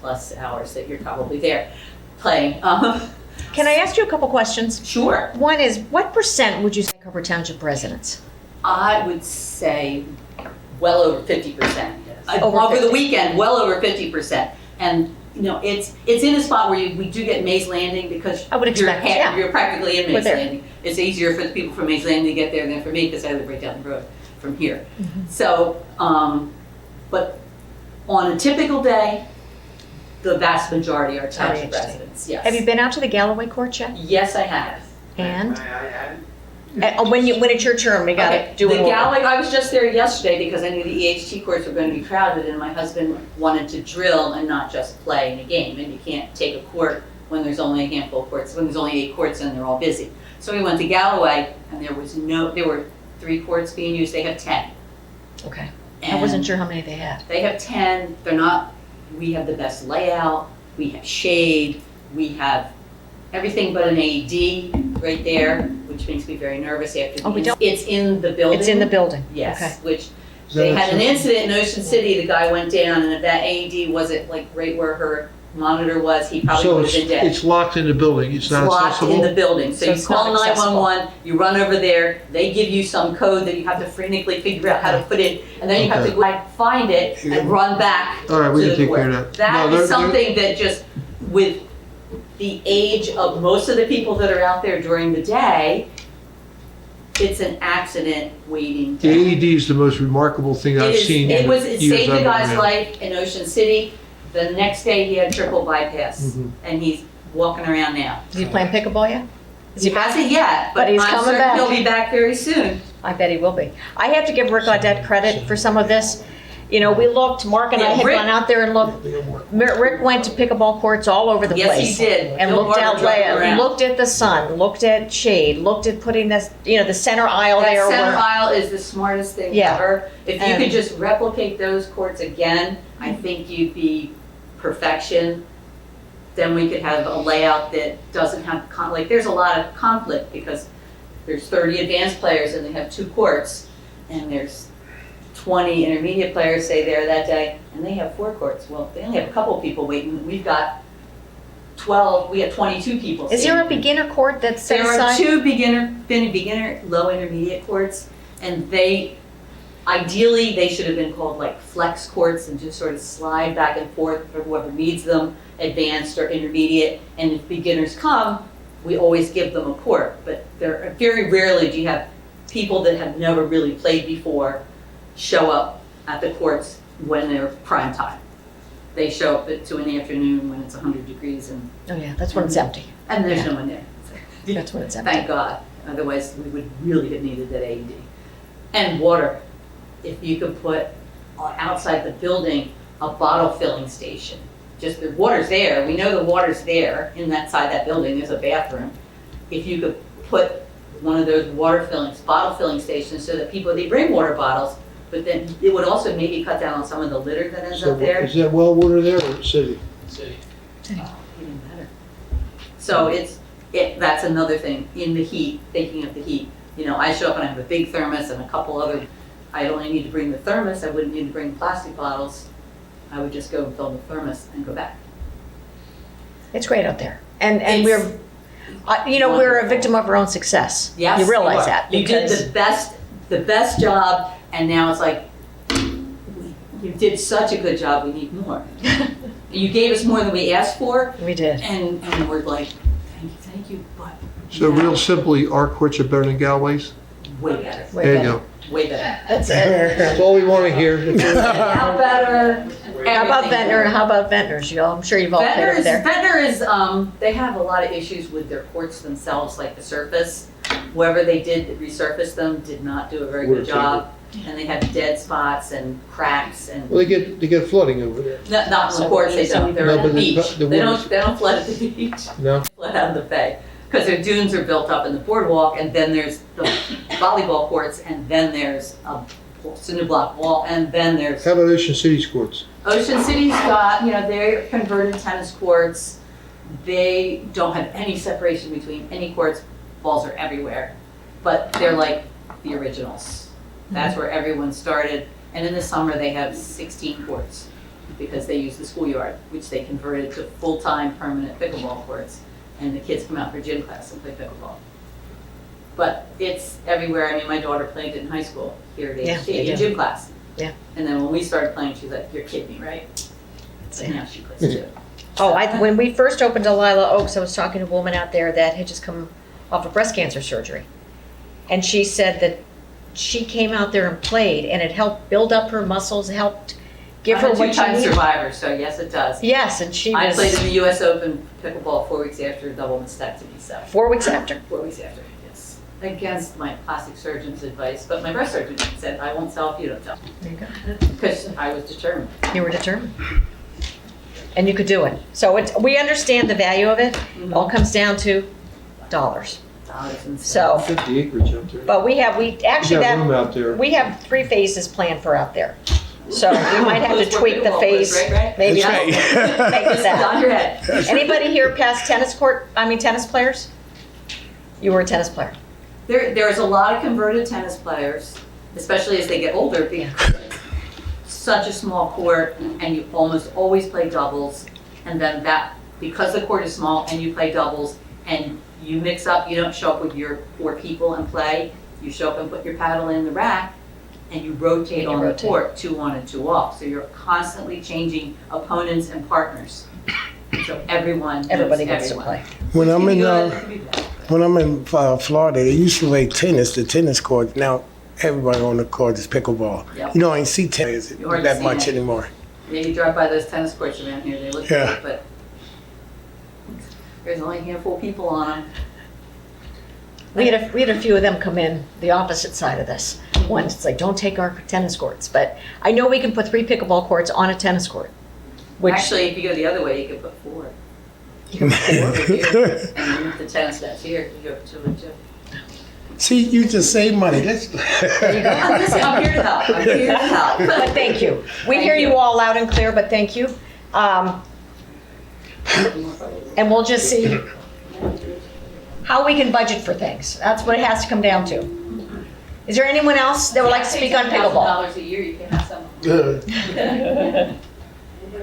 plus hours that you're probably there playing. Can I ask you a couple questions? Sure. One is, what percent would you say Harbor Township residents? I would say well over 50%. Over the weekend, well over 50%. And you know, it's in a spot where we do get Mays Landing, because I would expect, you're practically in We're Mays there. Landing. It's easier for the people from Mays Landing to get there than for me, because I live right down the road from here. Mm-hmm. So, but on a typical day, the vast majority are township residents, yes. Have you been out to the Galloway court yet? Yes, I have. And? When it's your turn, we gotta do The it. Galloway, I was just there yesterday because I knew the EHT courts were going to be crowded, and my husband wanted to drill and not just play in a game. And you can't take a court when there's only a handful of courts, when there's only 8 courts and they're all busy. So we went to Galloway, and there were 3 courts being used. They have 10. Okay. I And wasn't sure how many they had. They have 10. We have the best layout. We have shade. We have everything but an AED right there, which makes me very nervous after we don't? It's in the building. It's in the building? Yes, Okay. which they had an incident in Ocean City. The guy went down, and if that AED wasn't like right where her monitor was, he probably So would have been dead. it's locked in the building, it's not Locked accessible? in the building. So So you it's call not accessible. 911, you run over there, they give you some code that you have to frantically figure out how to put in, and then you have to go back, find it, and run back All right, we to can the take care of court. that. That No, is they're- something that just, with the age of most of the people that are out there during the day, it's an accident waiting to The happen. AED is the most remarkable thing I've seen in It the years saved I've the been guy's around. life in Ocean City. The next day, he had triple bypass, Mhm. and he's walking around now. Is he playing pickleball yet? Is He hasn't yet, But but he's I'm coming certain back. he'll be back very soon. I bet he will be. I have to give Rick Audette credit for some of this. You know, we looked, Mark and I Yeah, had Rick- gone out there and looked. Rick went to pickleball courts all over the Yes, place. he did. And Bill looked Barber out, drove him around. looked at the sun, looked at shade, looked at putting this, you know, the center aisle That there. center where- aisle is the smartest thing Yeah. ever. If you And- could just replicate those courts again, I think you'd be perfection. Then we could have a layout that doesn't have, like, there's a lot of conflict because there's 30 advanced players and they have 2 courts, and there's 20 intermediate players, say, there that day, and they have 4 courts. Well, they only have a couple people waiting. We've got 12, we have 22 people. Is there a standing. beginner court that's set There are aside? 2 beginner, low intermediate courts, and ideally, they should have been called like flex courts and just sort of slide back and forth for whoever needs them, advanced or intermediate. And if beginners come, we always give them a court. But very rarely do you have people that have never really played before show up at the courts when they're prime time. They show up at 2 in the afternoon when it's 100 degrees and Oh, yeah, that's when it's empty. there's Yeah. no one there. That's when it's empty. Thank God. Otherwise, we would really have needed that AED. And water. If you could put outside the building a bottle filling station. Just the water's there. We know the water's there in that side of that building. There's a bathroom. If you could put one of those bottle filling stations so that they bring water bottles, but then it would also maybe cut down on some of the litter that ends So up there. is that well water there or city? City. Even better. So that's another thing, in the heat, thinking of the heat. You know, I show up and I have a big thermos and a couple other, I'd only need to bring the thermos, I wouldn't need to bring plastic bottles. I would just go and fill the thermos and go back. It's great out there. And It's we're, you know, we're a wonderful. victim of our own success. Yes, You realize are. that. You did because- the best job, and now it's like, you did such a good job, we need more. You gave us more than we asked for, We did. and we're like, thank you, but So real simply, our courts are better than Galway's? way better, Way There you better. go. way better. That's it. That's all we want to hear. How better. How about everything. Ventnor? How about Ventnor's? I'm sure you've all played over there. Ventnor is, they have a lot of issues with their courts themselves, like the surface. Whoever they did that resurfaced them did not do a very good Water job. And they have dead spots and cracks and, Well, they get flooding over there. not in the courts, they don't, they're No, at the but the- beach. the They waters- don't flood at the beach, No? they flood out of the bay. Because their dunes are built up in the boardwalk, and then there's the volleyball courts, and then there's a cinder block wall, and then there's How about Ocean City's courts? Ocean City's got, they're converted tennis courts. They don't have any separation between any courts. Balls are everywhere. But they're like the originals. That's where everyone started. And in the summer, they have 16 courts because they use the schoolyard, which they converted to full-time permanent pickleball courts. And the kids come out for gym class and play pickleball. But it's everywhere. I mean, my daughter played it in high school here at Yeah, HT they in do. gym class. Yeah. And then when we started playing, she was like, "You're kidding me, right?" But now she plays too. Oh, when we first opened Delilah Oaks, I was talking to a woman out there that had just come off of breast cancer surgery. And she said that she came out there and played, and it helped build up her muscles, helped give her I'm a what she two-time needed. survivor, so yes, it does. Yes, and she I played in was the U.S. Open pickleball 4 weeks after a double mastectomy, so 4 weeks after. 4 weeks after, yes. Against my plastic surgeon's advice, but my breast surgeon said, "I won't tell if you don't tell," There you go. because I was determined. You were determined. And you could do it. So we understand the value of it. All comes down to dollars. Dollars and So, 50 acreage up there. but we actually You got room that, out there. we have 3 phases planned for out there. So we might have to Those were tweak the pickleball phase. courts, right? Maybe That's I'll make this Nod out. your head. Anybody here past tennis players? You were a tennis player. There's a lot of converted tennis players, especially as they get older, because it's such a small court, and you almost always play doubles, and then because the court is small and you play doubles, and you mix up, you don't show up with your 4 people and play, you show up and put your paddle in the rack, and you rotate And you on the rotate. court, 2 on and 2 off, so you're constantly changing opponents and partners. So Everybody gets to play. When I'm in, It could be bad. when I'm in Florida, they used to play tennis, the tennis court. Now everybody on the court is pickleball. Yep. You know, I ain't see tennis You hardly that see much it. anymore. Yeah, you drive by those tennis courts around here, they look Yeah. great, but there's only a handful of people on them. We had a few of them come in the opposite side of this. ones. It's like, don't take our tennis courts. But I know we can put 3 pickleball courts on a tennis court. Which, Actually, if you go the other way, you could put 4. You can put 4 over here, and move the tennis nets here, you go 2 and 2. See, you just save money. Let's. I'm here to help, I'm here to help. but thank you. We Thank hear you you. all loud and clear, but thank you. And we'll just see how we can budget for things. That's what it has to come down to. Is there anyone else that would like to speak on pickleball? $10,000 a year, you can have some.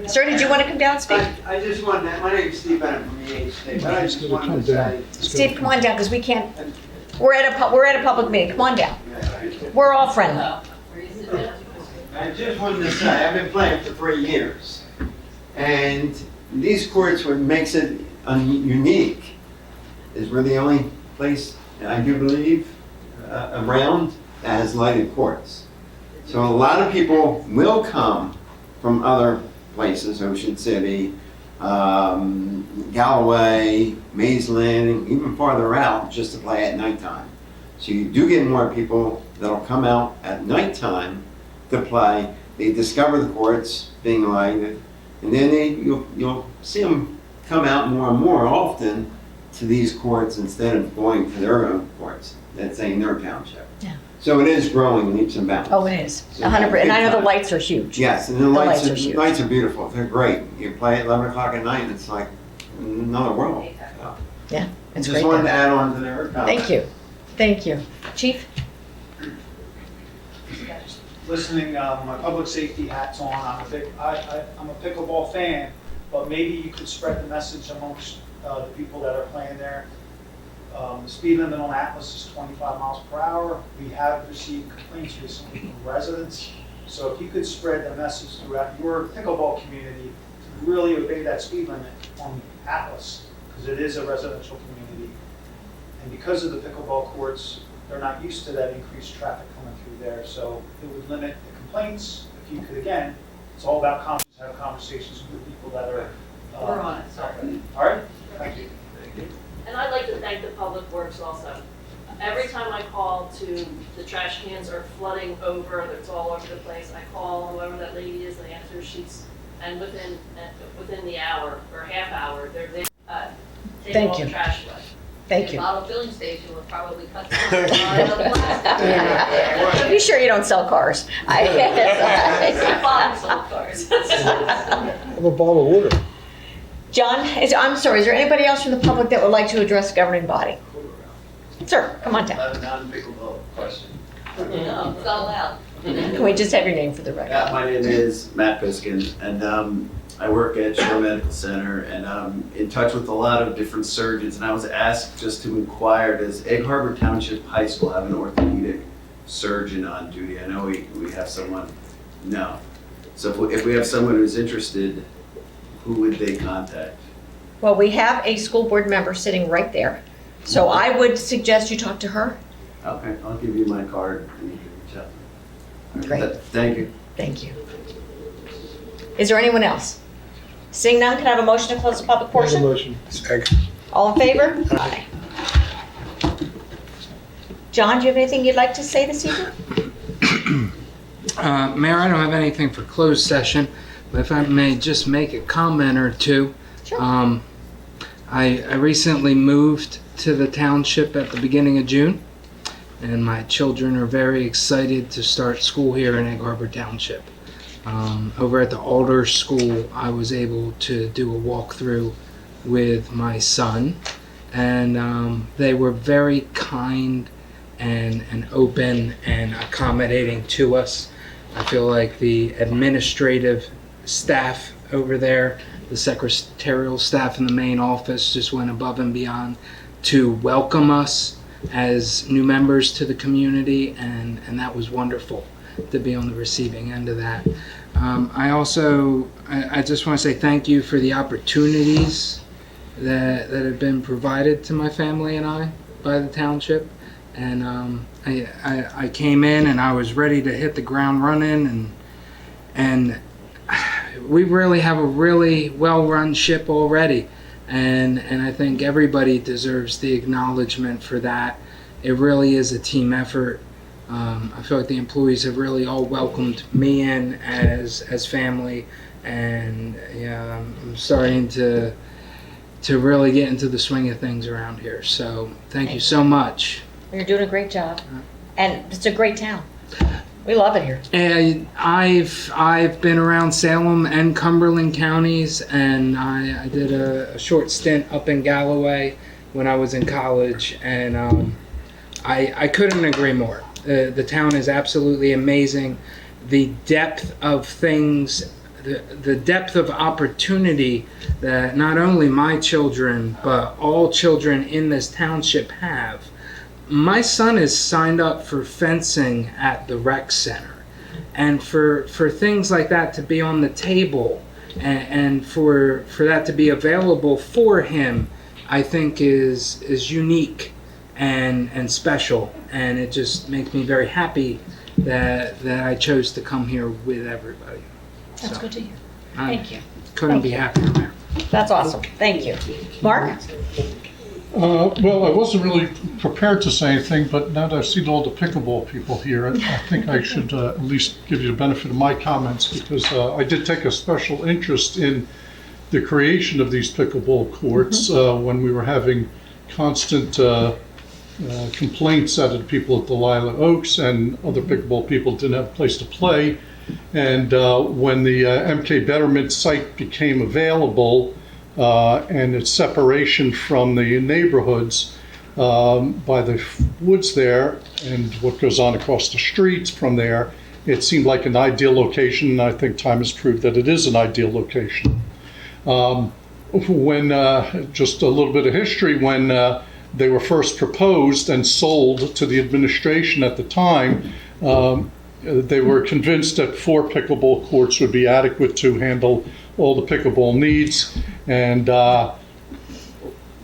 Sir, did you want to come down and speak? I just wanted, my name's Steve, I'm from the State, but I just wanted to say. Steve, come on down, because we can't, we're at a public meeting. Come on down. We're all friendly. I just wanted to say, I've been playing for 3 years, and these courts, what makes it unique is we're the only place, I do believe, around that has lighted courts. So a lot of people will come from other places, Ocean City, Galloway, Mays Landing, even farther out, just to play at nighttime. So you do get more people that'll come out at nighttime to play. They discover the courts being lighted, and then you'll see them come out more and more often to these courts instead of going to their own courts, let's say in their township. Yeah. So it is growing leaps and bounds. Oh, it is. So 100%. And I know the big time. lights are huge. Yes, and the lights are huge. lights are beautiful. They're great. You play at 11 o'clock at night, and it's like another world. So, Yeah, it's just great. wanted to add on to their comment. Thank you. Thank you. Chief? Listening, my public safety hat's on, I'm a pickleball fan, but maybe you could spread the message amongst the people that are playing there. The speed limit on Atlas is 25 miles per hour. We have received complaints recently from residents. So if you could spread the message throughout your pickleball community to really obey that speed limit on Atlas, because it is a residential community. And because of the pickleball courts, they're not used to that increased traffic coming through there. So it would limit the complaints. If you could, again, it's all about have conversations with people that are. We're on it, sorry. All right, thank you. And I'd like to thank the Public Works also. Every time I call to, the trash cans are flooding over, it's all over the place. I call whoever that lady is, they answer sheets, and within the hour or half hour, they're there, taking Thank all you. the trash away. Thank The you. bottle filling station will probably cut down on the plastic. Be sure you don't sell cars. Bottles of cars. Have a bottle of water. John, I'm sorry, is there anybody else from the public that would like to address the governing body? Sir, come on down. A non-pickleball question. No, it's not allowed. Can we just have your name for the record? Yeah, my name is Matt Biskin, and I work at Shore Medical Center, and I'm in touch with a lot of different surgeons, and I was asked just to inquire, does Egg Harbor Township High School have an orthopedic surgeon on duty? I know we have someone, no. So if we have someone who's interested, who would they contact? Well, we have a school board member sitting right there. So I would suggest you talk to her. Okay, I'll give you my card, and you can reach out. All right, Great. Thank you. Thank you. Is there anyone else? Seeing none, can I have a motion to close the public portion? Motion. Second. All in favor? Aye. John, do you have anything you'd like to say this evening? Mayor, I don't have anything for closed session, but if I may just make a comment or two. Sure. I recently moved to the township at the beginning of June, and my children are very excited to start school here in Egg Harbor Township. Over at the Alder School, I was able to do a walkthrough with my son, and they were very kind and open and accommodating to us. I feel like the administrative staff over there, the secretarial staff in the main office just went above and beyond to welcome us as new members to the community, and that was wonderful to be on the receiving end of that. I just want to say thank you for the opportunities that have been provided to my family and I by the township. And I came in and I was ready to hit the ground running, and we really have a really well-run ship already, and I think everybody deserves the acknowledgement for that. It really is a team effort. I feel like the employees have really all welcomed me in as family, and yeah, I'm starting to really get into the swing of things around here. So thank you so much. You're doing a great job. And it's a great town. We love it here. And I've been around Salem and Cumberland counties, and I did a short stint up in Galloway when I was in college, and I couldn't agree more. The town is absolutely amazing. The depth of things, the depth of opportunity that not only my children, but all children in this township have. My son is signed up for fencing at the rec center, and for things like that to be on the table and for that to be available for him, I think is unique and special, and it just makes me very happy that I chose to come here with everybody. That's So, good to hear. I Thank you. couldn't Thank be you. happier, Mayor. That's awesome. Thank you. Mark? Well, I wasn't really prepared to say anything, but now that I've seen all the pickleball people here, I think I should at least give you the benefit of my comments, because I did take a special interest in the creation of these pickleball courts when we were having constant complaints out of the people at the Lila Oaks, and other pickleball people didn't have a place to play. And when the MK Betterment site became available, and its separation from the neighborhoods by the woods there and what goes on across the streets from there, it seemed like an ideal location, and I think time has proved that it is an ideal location. When, just a little bit of history, when they were first proposed and sold to the administration at the time, they were convinced that 4 pickleball courts would be adequate to handle all the pickleball needs, and the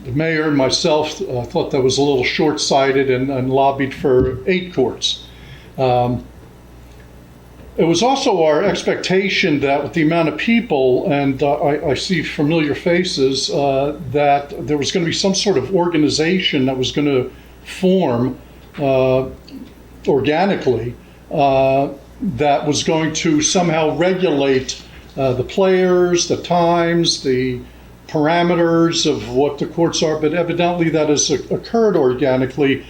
mayor and myself thought that was a little short-sighted and lobbied for 8 courts. It was also our expectation that with the amount of people, and I see familiar faces, that there was going to be some sort of organization that was going to form organically that was going to somehow regulate the players, the times, the parameters of what the courts are, but evidently that has occurred organically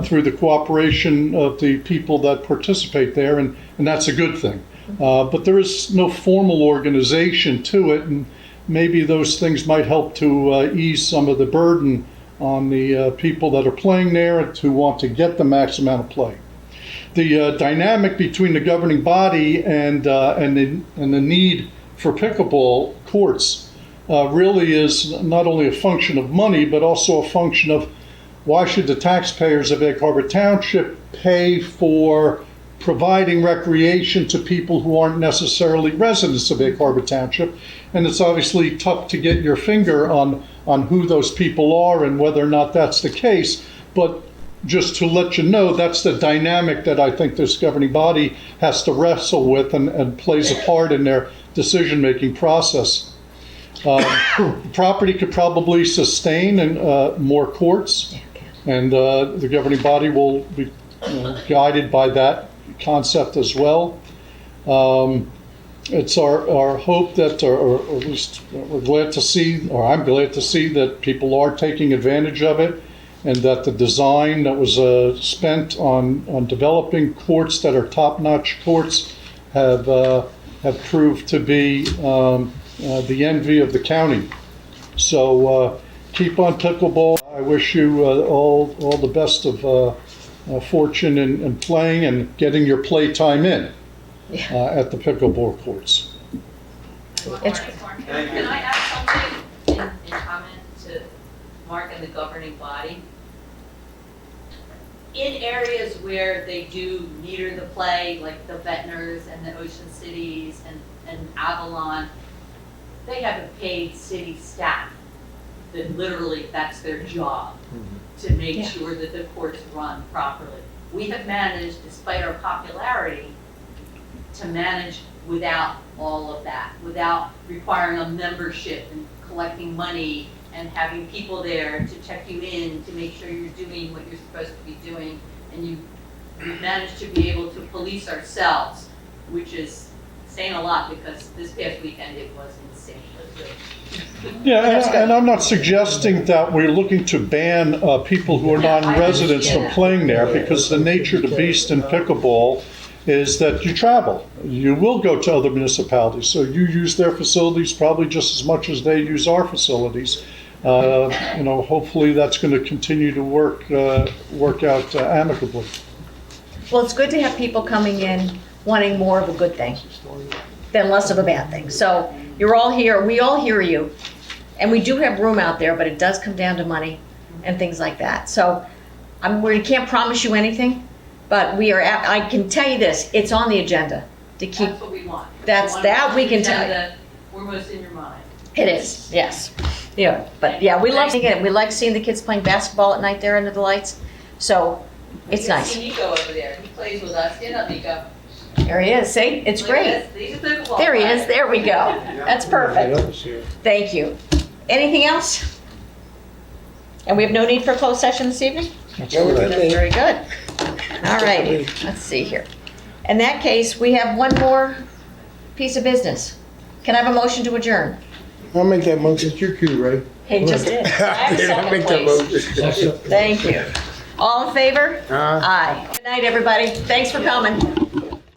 through the cooperation of the people that participate there, and that's a good thing. But there is no formal organization to it, and maybe those things might help to ease some of the burden on the people that are playing there and to want to get the max amount of play. The dynamic between the governing body and the need for pickleball courts really is not only a function of money, but also a function of why should the taxpayers of Egg Harbor Township pay for providing recreation to people who aren't necessarily residents of Egg Harbor Township? And it's obviously tough to get your finger on who those people are and whether or not that's the case. But just to let you know, that's the dynamic that I think this governing body has to wrestle with and plays a part in their decision-making process. The property could probably sustain more courts, and the governing body will be guided by that concept as well. It's our hope that, or at least we're glad to see, or I'm glad to see that people are taking advantage of it, and that the design that was spent on developing courts that are top-notch courts have proved to be the envy of the county. So keep on pickleball. I wish you all the best of fortune in playing and getting your play time in at the pickleball courts. Can I add something in comment to Mark and the governing body? In areas where they do meter the play, like the Ventnors and the Ocean Cities and Avalon, they have a paid city staff that literally, that's their job, to make sure that the courts run properly. We have managed, despite our popularity, to manage without all of that, without requiring a membership and collecting money and having people there to check you in to make sure you're doing what you're supposed to be doing and you we've managed to be able to police ourselves, which is saying a lot because this past weekend it was insane. It was good. Yeah, and I'm not suggesting that we're looking to ban people who are non-residents from playing there, because the nature of the beast in pickleball is that you travel. You will go to other municipalities, so you use their facilities probably just as much as they use our facilities. Hopefully that's going to continue to work out amicably. Well, it's good to have people coming in wanting more of a good thing than less of a bad thing. So you're all here, we all hear you, and we do have room out there, but it does come down to money and things like that. So we can't promise you anything, but I can tell you this, it's on the agenda to keep. That's what we want. We can tell you. Foremost in your mind. It is, yes. Yeah, but yeah, we love seeing it. We like seeing the kids playing basketball at night there under the lights. So it's nice. See Nico over there. He plays with us. Stand up, Nico. There he is. See, it's Look great. at this. He's a pickleball There he player. is. There we go. That's perfect. Thank you. Anything else? And we have no need for a closed session this evening? That's very good. All righty. Let's see here. In that case, we have one more piece of business. Can I have a motion to adjourn? I'll make that motion. It's your cue, Ray. He just did. I have a I'll second, make that please. motion. Thank you. All in favor? Aye. Good night, everybody. Thanks for coming.